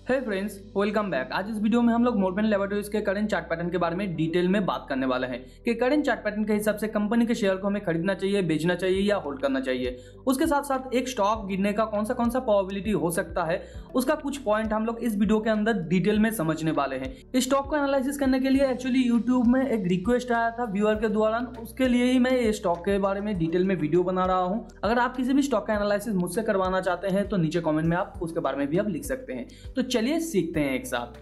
हे friends, welcome back. आज इस video में हम लोग मोरपेन लैबोरेटरीज के करंट चार्ट पैटर्न के बारे में डिटेल में बात करने वाले हैं कि करंट चार्ट पैटर्न के हिसाब से कंपनी के शेयर को हमें खरीदना चाहिए, बेचना चाहिए या होल्ड करना चाहिए। उसके साथ साथ एक स्टॉक गिरने का कौन सा प्रोबेबिलिटी हो सकता है, उसका कुछ पॉइंट हम लोग इस वीडियो के अंदर डिटेल में समझने वाले हैं। इस स्टॉक को एनालिसिस करने के लिए एक्चुअली यूट्यूब में एक रिक्वेस्ट आया था व्यूअर के द्वारा, उसके लिए ही मैं ये स्टॉक के बारे में डिटेल में वीडियो बना रहा हूँ। अगर आप किसी भी स्टॉक का एनालिसिस मुझसे करवाना चाहते हैं तो नीचे कॉमेंट में आप उसके बारे में भी आप लिख सकते हैं। तो चलिए सीखते हैं एक साथ।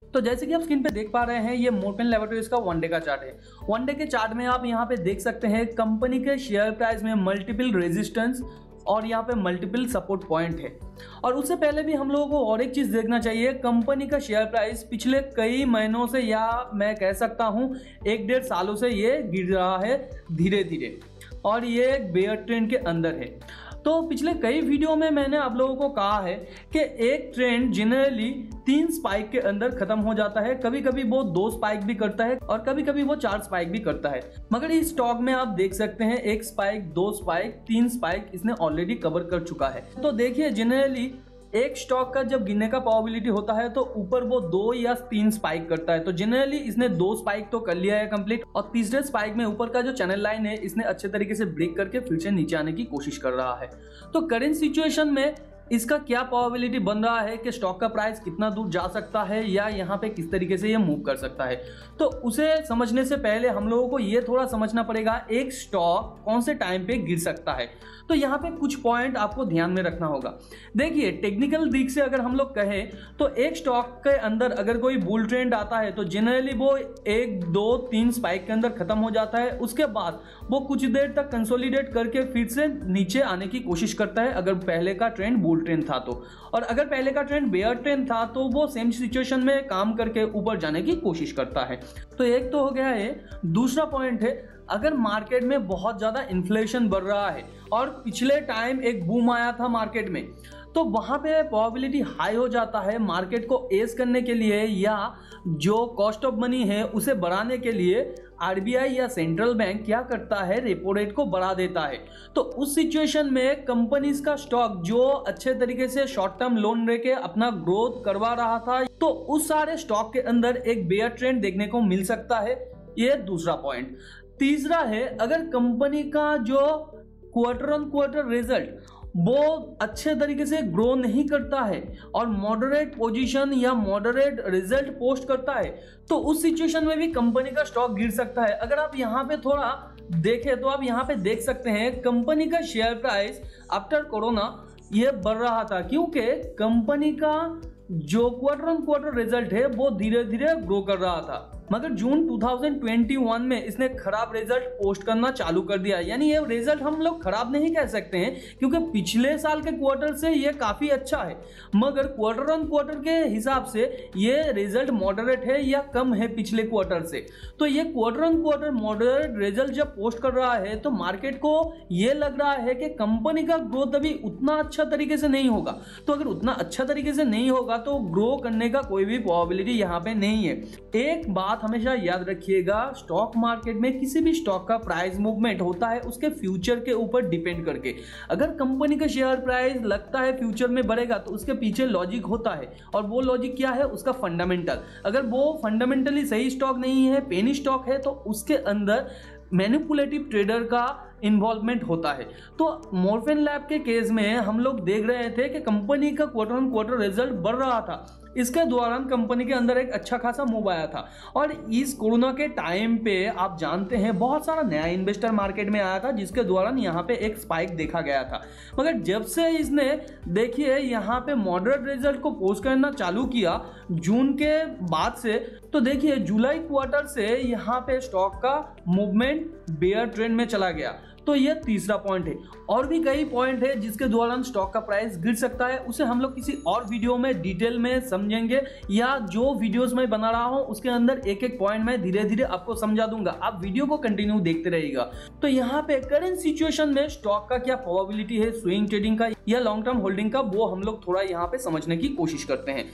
तो जैसे कि आप स्क्रीन पे देख पा रहे हैं, ये मोरपेन लैबोरेटरीज का वन डे का चार्ट है। वन डे के चार्ट में आप यहाँ पे देख सकते हैं कंपनी के शेयर प्राइस में मल्टीपल रेजिस्टेंस और यहाँ पे मल्टीपल सपोर्ट पॉइंट है। और उससे पहले भी हम लोगों को और एक चीज देखना चाहिए, कंपनी का शेयर प्राइस पिछले कई महीनों से या मैं कह सकता हूँ 1-1.5 सालों से ये गिर रहा है धीरे धीरे, और ये एक बेयर ट्रेंड के अंदर है। तो पिछले कई वीडियो में मैंने आप लोगों को कहा है कि एक ट्रेंड जनरली 3 स्पाइक के अंदर खत्म हो जाता है। कभी कभी वो 2 स्पाइक भी करता है और कभी कभी वो 4 स्पाइक भी करता है। मगर इस स्टॉक में आप देख सकते हैं 1 स्पाइक, 2 स्पाइक, 3 स्पाइक इसने ऑलरेडी कवर कर चुका है। तो देखिए, जनरली एक स्टॉक का जब गिरने का प्रोबेबिलिटी होता है तो ऊपर वो 2 या 3 स्पाइक करता है। तो जनरली इसने 2 स्पाइक तो कर लिया है कंप्लीट, और तीसरे स्पाइक में ऊपर का जो चैनल लाइन है इसने अच्छे तरीके से ब्रेक करके फिर से नीचे आने की कोशिश कर रहा है। तो करेंट सिचुएशन में इसका क्या प्रोबेबिलिटी बन रहा है कि स्टॉक का प्राइस कितना दूर जा सकता है या यहाँ पे किस तरीके से ये मूव कर सकता है, तो उसे समझने से पहले हम लोगों को ये थोड़ा समझना पड़ेगा एक स्टॉक कौन से टाइम पे गिर सकता है। तो यहाँ पे कुछ पॉइंट आपको ध्यान में रखना होगा। देखिए, टेक्निकल दिख से अगर हम लोग कहें तो एक स्टॉक के अंदर अगर कोई बुल ट्रेंड आता है तो जनरली वो 1, 2, 3 स्पाइक के अंदर खत्म हो जाता है। उसके बाद वो कुछ देर तक कंसोलिडेट करके फिर से नीचे आने की कोशिश करता है, अगर पहले का ट्रेंड बुल ट्रेंड था तो। और अगर पहले का ट्रेंड बेयर ट्रेंड था तो वो सेम सिचुएशन में काम करके ऊपर जाने की कोशिश करता है। तो एक तो हो गया है। दूसरा पॉइंट है, अगर मार्केट में बहुत ज्यादा इन्फ्लेशन बढ़ रहा है और पिछले टाइम एक बूम आया था मार्केट में, तो वहां पे प्रोबेबिलिटी हाई हो जाता है मार्केट को एज करने के लिए या जो कॉस्ट ऑफ मनी है उसे बढ़ाने के लिए आरबीआई या सेंट्रल बैंक क्या करता है, रेपो रेट को बढ़ा देता है। तो उस सिचुएशन में कंपनीज का स्टॉक जो अच्छे तरीके से शॉर्ट टर्म लोन लेके अपना ग्रोथ करवा रहा था, तो उस सारे स्टॉक के अंदर एक बेयर ट्रेंड देखने को मिल सकता है। ये दूसरा पॉइंट। तीसरा है, अगर कंपनी का जो क्वार्टर ऑन क्वार्टर रिजल्ट वो अच्छे तरीके से ग्रो नहीं करता है और मॉडरेट पोजीशन या मॉडरेट रिजल्ट पोस्ट करता है, तो उस सिचुएशन में भी कंपनी का स्टॉक गिर सकता है। अगर आप यहाँ पे थोड़ा देखें तो आप यहाँ पे देख सकते हैं कंपनी का शेयर प्राइस आफ्टर कोरोना ये बढ़ रहा था, क्योंकि कंपनी का जो क्वार्टर ऑन क्वार्टर रिजल्ट है वो धीरे धीरे ग्रो कर रहा था। मगर जून 2021 में इसने खराब रिजल्ट पोस्ट करना चालू कर दिया। यानी ये रिजल्ट हम लोग खराब नहीं कह सकते हैं, क्योंकि पिछले साल के क्वार्टर से ये काफी अच्छा है, मगर क्वार्टर ऑन क्वार्टर के हिसाब से ये रिजल्ट मॉडरेट है या कम है पिछले क्वार्टर से। तो ये quarter on quarter moderate result जब पोस्ट कर रहा है तो मार्केट को ये लग रहा है कि कंपनी का ग्रोथ अभी उतना अच्छा तरीके से नहीं होगा। तो अगर उतना अच्छा तरीके से नहीं होगा तो ग्रो करने का कोई भी प्रोबेबिलिटी यहाँ पे नहीं है। एक बात हमेशा याद रखिएगा, स्टॉक मार्केट में किसी भी स्टॉक का प्राइस मूवमेंट होता है उसके फ्यूचर के ऊपर डिपेंड करके। अगर कंपनी का शेयर प्राइस लगता है फ्यूचर में बढ़ेगा तो उसके पीछे लॉजिक होता है, और वो लॉजिक क्या है, उसका फंडामेंटल। अगर वो फंडामेंटली सही स्टॉक नहीं है, पेनी स्टॉक है, तो उसके अंदर मैनिपुलेटिव ट्रेडर का इन्वॉल्वमेंट होता है। तो मोरपेन लैब के केस में हम लोग देख रहे थे कि कंपनी का क्वार्टर ऑन क्वार्टर रिजल्ट बढ़ रहा था। इसके दौरान कंपनी के अंदर एक अच्छा खासा मूव आया था, और इस कोरोना के टाइम पे आप जानते हैं बहुत सारा नया इन्वेस्टर मार्केट में आया था, जिसके दौरान यहाँ पे एक स्पाइक देखा गया था। मगर जब से इसने देखिए यहाँ पे मॉडरेट रिजल्ट को पोस्ट करना चालू किया जून के बाद से, तो देखिए जुलाई क्वार्टर से यहाँ पे स्टॉक का मूवमेंट बेयर ट्रेंड में चला गया। तो ये तीसरा पॉइंट है। और भी कई पॉइंट है जिसके दौरान स्टॉक का प्राइस गिर सकता है, उसे हम लोग किसी और वीडियो में डिटेल में समझेंगे, या जो वीडियोस मैं बना रहा हूं उसके अंदर एक एक पॉइंट मैं धीरे धीरे आपको समझा दूंगा। आप वीडियो को कंटिन्यू देखते रहिएगा। तो यहाँ पे करंट सिचुएशन में स्टॉक का क्या प्रोबेबिलिटी है स्विंग ट्रेडिंग का या लॉन्ग टर्म होल्डिंग का, वो हम लोग थोड़ा यहाँ पे समझने की कोशिश करते हैं।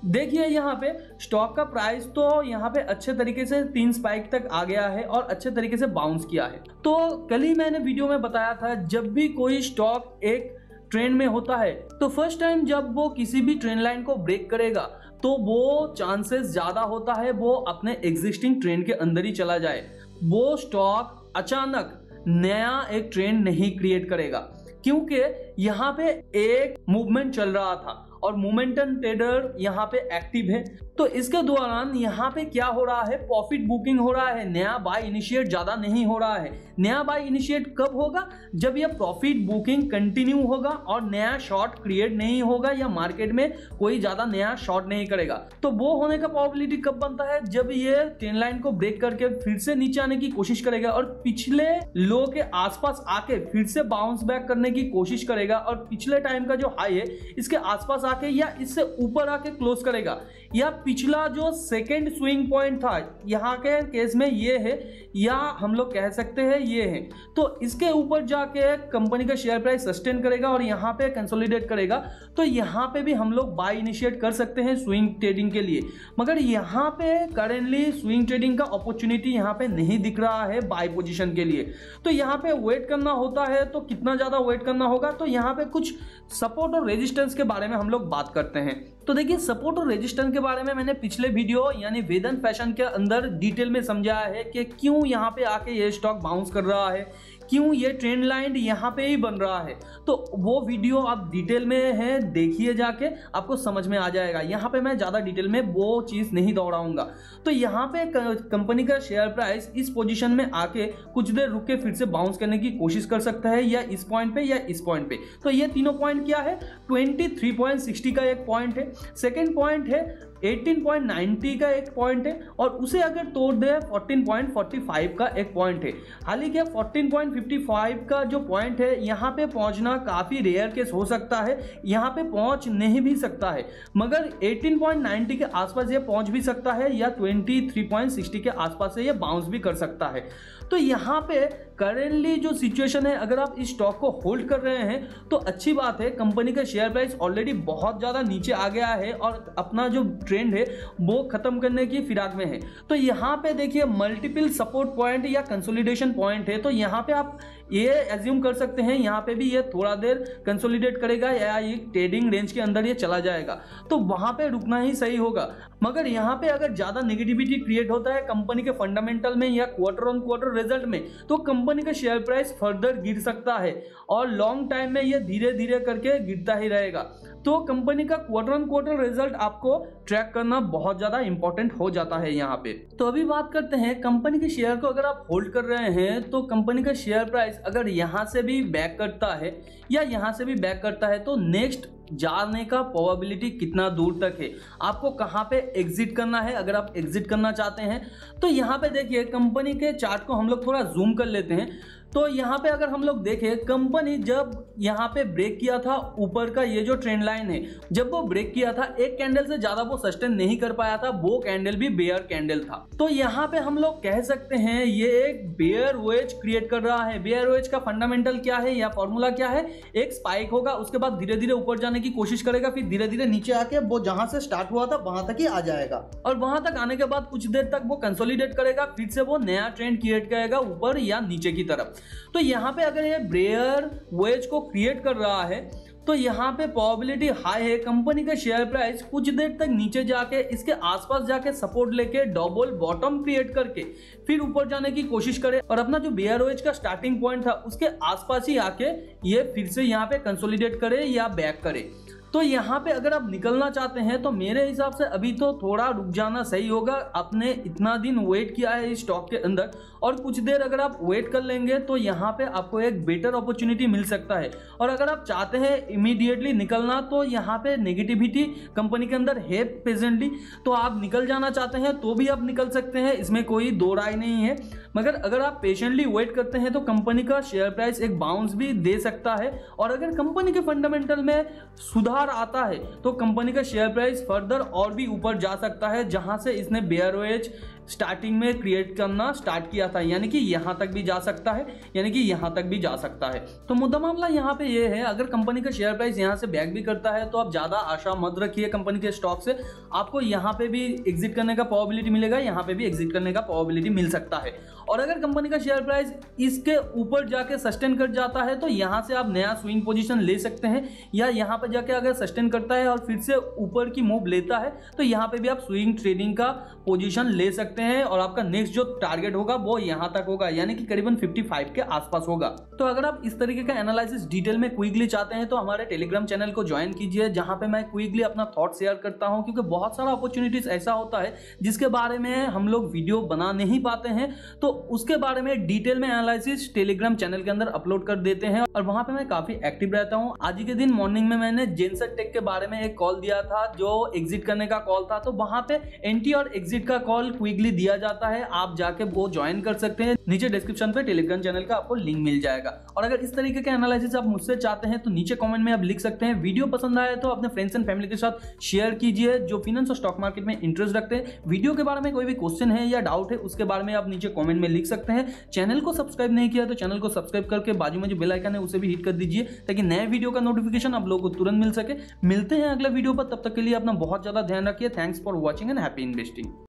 देखिए यहाँ पे स्टॉक का प्राइस तो यहाँ पे अच्छे तरीके से 3 स्पाइक तक आ गया है और अच्छे तरीके से बाउंस किया है। तो कल ही मैंने मैंने वीडियो में बताया था, जब भी कोई स्टॉक एक ट्रेंड में होता है तो फर्स्ट टाइम जब वो किसी भी ट्रेंड लाइन को ब्रेक करेगा तो वो चांसेस ज्यादा होता है वो अपने एग्जिस्टिंग ट्रेंड के अंदर ही चला जाए। वो स्टॉक अचानक नया एक ट्रेंड नहीं क्रिएट करेगा, क्योंकि यहाँ पे एक मूवमेंट चल रहा था और मोमेंटम ट्रेडर यहाँ पे एक्टिव है। तो इसके दौरान यहाँ पे क्या हो रहा है, प्रॉफिट बुकिंग हो रहा है, नया बाय इनिशिएट ज्यादा नहीं हो रहा है। नया बाय इनिशिएट कब होगा, जब यह प्रॉफिट बुकिंग कंटिन्यू होगा और नया शॉर्ट क्रिएट नहीं होगा या मार्केट में कोई ज्यादा नया शॉर्ट नहीं करेगा। तो वो होने का प्रोबेबिलिटी कब बनता है, जब ये ट्रेंड लाइन को ब्रेक करके फिर से नीचे आने की कोशिश करेगा और पिछले लो के आसपास आके फिर से बाउंस बैक करने की कोशिश करेगा और पिछले टाइम का जो हाई है इसके आसपास आके या इससे ऊपर आके क्लोज करेगा, या पिछला जो सेकेंड स्विंग पॉइंट था यहाँ के केस में ये है, या हम लोग कह सकते हैं ये है, तो इसके ऊपर जाके कंपनी का शेयर प्राइस सस्टेन करेगा और यहाँ पे कंसोलिडेट करेगा। तो यहाँ पे भी हम लोग बाय इनिशिएट कर सकते हैं स्विंग ट्रेडिंग के लिए, मगर यहाँ पे करेंटली स्विंग ट्रेडिंग का अपॉर्चुनिटी यहाँ पे नहीं दिख रहा है बाय पोजीशन के लिए। तो यहाँ पे वेट करना होता है, तो कितना ज्यादा वेट करना होगा, तो यहाँ पे कुछ सपोर्ट और रेजिस्टेंस के बारे में हम लोग बात करते हैं। तो देखिए, सपोर्ट और रेजिस्टेंस के बारे में मैंने पिछले वीडियो यानी वेदांत फैशन के अंदर डिटेल में समझाया है कि क्यों यहाँ पे आके ये स्टॉक बाउंस कर रहा है, क्यों ये ट्रेंड लाइन यहाँ पे ही बन रहा है। तो वो वीडियो आप डिटेल में है, देखिए जाके, आपको समझ में आ जाएगा। यहाँ पे मैं ज़्यादा डिटेल में वो चीज़ नहीं दोहराऊंगा। तो यहाँ पे कंपनी का शेयर प्राइस इस पोजीशन में आके कुछ देर रुक के फिर से बाउंस करने की कोशिश कर सकता है, या इस पॉइंट पे या इस पॉइंट पे। तो ये तीनों पॉइंट क्या है, 23.60 का एक पॉइंट है, सेकेंड पॉइंट है 18.90 का एक पॉइंट है, और उसे अगर तोड़ दे 14.45 का एक पॉइंट है। हालांकि 14.55 का जो पॉइंट है यहाँ पे पहुंचना काफ़ी रेयर केस हो सकता है, यहाँ पे पहुंच नहीं भी सकता है, मगर 18.90 के आसपास ये पहुंच भी सकता है, या 23.60 के आसपास से ये बाउंस भी कर सकता है। तो यहाँ पे करेंटली जो सिचुएशन है, अगर आप इस स्टॉक को होल्ड कर रहे हैं तो अच्छी बात है। कंपनी का शेयर प्राइस ऑलरेडी बहुत ज़्यादा नीचे आ गया है और अपना जो ट्रेंड है वो खत्म करने की फिराक में है। तो यहाँ पे देखिए मल्टीपल सपोर्ट पॉइंट या कंसोलिडेशन पॉइंट है। तो यहाँ पे आप ये एज्यूम कर सकते हैं यहाँ पे भी ये थोड़ा देर कंसोलिडेट करेगा या ये ट्रेडिंग रेंज के अंदर ये चला जाएगा, तो वहाँ पे रुकना ही सही होगा। मगर यहाँ पे अगर ज़्यादा नेगेटिविटी क्रिएट होता है कंपनी के फंडामेंटल में या क्वार्टर ऑन क्वार्टर रिजल्ट में, तो कंपनी का शेयर प्राइस फर्दर गिर सकता है और लॉन्ग टाइम में ये धीरे धीरे करके गिरता ही रहेगा। तो कंपनी का क्वार्टर ऑन क्वार्टर रिजल्ट आपको ट्रैक करना बहुत ज़्यादा इंपॉर्टेंट हो जाता है यहाँ पे। तो अभी बात करते हैं कंपनी के शेयर को अगर आप होल्ड कर रहे हैं तो कंपनी का शेयर प्राइस अगर यहाँ से भी बैक करता है या यहाँ से भी बैक करता है तो नेक्स्ट जाने का प्रोबेबिलिटी कितना दूर तक है, आपको कहाँ पे एग्जिट करना है। अगर आप एग्जिट करना चाहते हैं तो यहाँ पे देखिए कंपनी के चार्ट को हम लोग थोड़ा जूम कर लेते हैं। तो यहाँ पे अगर हम लोग देखें कंपनी जब यहाँ पे ब्रेक किया था ऊपर का ये जो ट्रेंड लाइन है, जब वो ब्रेक किया था एक कैंडल से ज्यादा वो सस्टेन नहीं कर पाया था, वो कैंडल भी बेयर कैंडल था। तो यहाँ पे हम लोग कह सकते हैं ये एक बेयर वेज क्रिएट कर रहा है। बेयर वेज का फंडामेंटल क्या है या फॉर्मूला क्या है, एक स्पाइक होगा, उसके बाद धीरे धीरे ऊपर जाने की कोशिश करेगा, फिर धीरे धीरे नीचे आके वो जहां से स्टार्ट हुआ था वहां तक ही आ जाएगा, और वहां तक आने के बाद कुछ देर तक वो कंसोलिडेट करेगा, फिर से वो नया ट्रेंड क्रिएट करेगा ऊपर या नीचे की तरफ। तो यहाँ पे अगर ये बेयर वेज को क्रिएट कर रहा है तो यहाँ पे प्रोबेबिलिटी हाई है कंपनी का शेयर प्राइस कुछ देर तक नीचे जाके इसके आसपास जाके सपोर्ट लेके डबल बॉटम क्रिएट करके फिर ऊपर जाने की कोशिश करे और अपना जो बेयर वेज का स्टार्टिंग पॉइंट था उसके आसपास ही आके ये फिर से यहाँ पे कंसोलिडेट करे या बैक करे। तो यहाँ पे अगर आप निकलना चाहते हैं तो मेरे हिसाब से अभी तो थोड़ा रुक जाना सही होगा। आपने इतना दिन वेट किया है इस स्टॉक के अंदर और कुछ देर अगर आप वेट कर लेंगे तो यहाँ पे आपको एक बेटर अपॉर्चुनिटी मिल सकता है। और अगर आप चाहते हैं इमीडिएटली निकलना तो यहाँ पे नेगेटिविटी कंपनी के अंदर है प्रेजेंटली, तो आप निकल जाना चाहते हैं तो भी आप निकल सकते हैं, इसमें कोई दो राय नहीं है। मगर अगर आप पेशेंटली वेट करते हैं तो कंपनी का शेयर प्राइस एक बाउंस भी दे सकता है, और अगर कंपनी के फंडामेंटल में सुधार आता है तो कंपनी का शेयर प्राइस फर्दर और भी ऊपर जा सकता है, जहां से इसने बेयर वेज स्टार्टिंग में क्रिएट करना स्टार्ट किया था, यानी कि यहाँ तक भी जा सकता है, यानी कि यहाँ तक भी जा सकता है। तो मुद्दा मामला यहाँ पे ये है, अगर कंपनी का शेयर प्राइस यहाँ से बैक भी करता है तो आप ज़्यादा आशा मत रखिए कंपनी के स्टॉक से। आपको यहाँ पे भी एग्जिट करने का प्रोबेबिलिटी मिलेगा, यहाँ पे भी एग्जिट करने का प्रोबेबिलिटी मिल सकता है। और अगर कंपनी का शेयर प्राइस इसके ऊपर जाके सस्टेन कर जाता है तो यहाँ से आप नया स्विंग पोजीशन ले सकते हैं, या यहाँ पर जाके अगर सस्टेन करता है और फिर से ऊपर की मूव लेता है तो यहाँ पे भी आप स्विंग ट्रेडिंग का पोजीशन ले सकते हैं, और आपका नेक्स्ट जो टारगेट होगा वो यहाँ तक होगा, यानी कि करीबन 55 के आसपास होगा। तो अगर आप इस तरीके का एनालिसिस डिटेल में क्विकली चाहते हैं तो हमारे टेलीग्राम चैनल को ज्वाइन कीजिए, जहां पे मैं क्विकली अपना थॉट शेयर करता हूं, क्योंकि बहुत सारा अपॉर्चुनिटीज ऐसा होता है जिसके बारे में हम लोग वीडियो बना नहीं पाते हैं, तो उसके बारे में डिटेल में एनालिसिस टेलीग्राम चैनल के अंदर अपलोड कर देते हैं, और वहां पे मैं काफी एक्टिव रहता हूं। आज के दिन मॉर्निंग में मैंने जेनसेट टेक के बारे में एक कॉल दिया था जो एग्जिट करने का कॉल था, तो वहां पे एंट्री और एग्जिट का कॉल क्विकली दिया जाता है, आप जाके वो ज्वाइन कर सकते हैं। नीचे डिस्क्रिप्शन पे टेलीग्राम चैनल का आपको लिंक मिल जाएगा। और अगर इस तरीके के एनालिसिस आप मुझसे चाहते हैं तो नीचे कमेंट में आप लिख सकते हैं। वीडियो पसंद आए तो अपने फ्रेंड्स एंड फैमिली के साथ शेयर कीजिए जो फाइनेंस और स्टॉक मार्केट में इंटरेस्ट रखते हैं। वीडियो के बारे में कोई भी क्वेश्चन है या डाउट है उसके बारे में आप नीचे कमेंट में लिख सकते हैं। चैनल को सब्सक्राइब नहीं किया तो चैनल को सब्सक्राइब करके बाजू में जो बेल आइकन है उसे भी हिट कर दीजिए, ताकि नए वीडियो का नोटिफिकेशन आप लोगों को तुरंत मिल सके। मिलते हैं अगले वीडियो पर, तब तक के लिए अपना बहुत ज्यादा ध्यान रखिए। Thanks for watching and happy investing.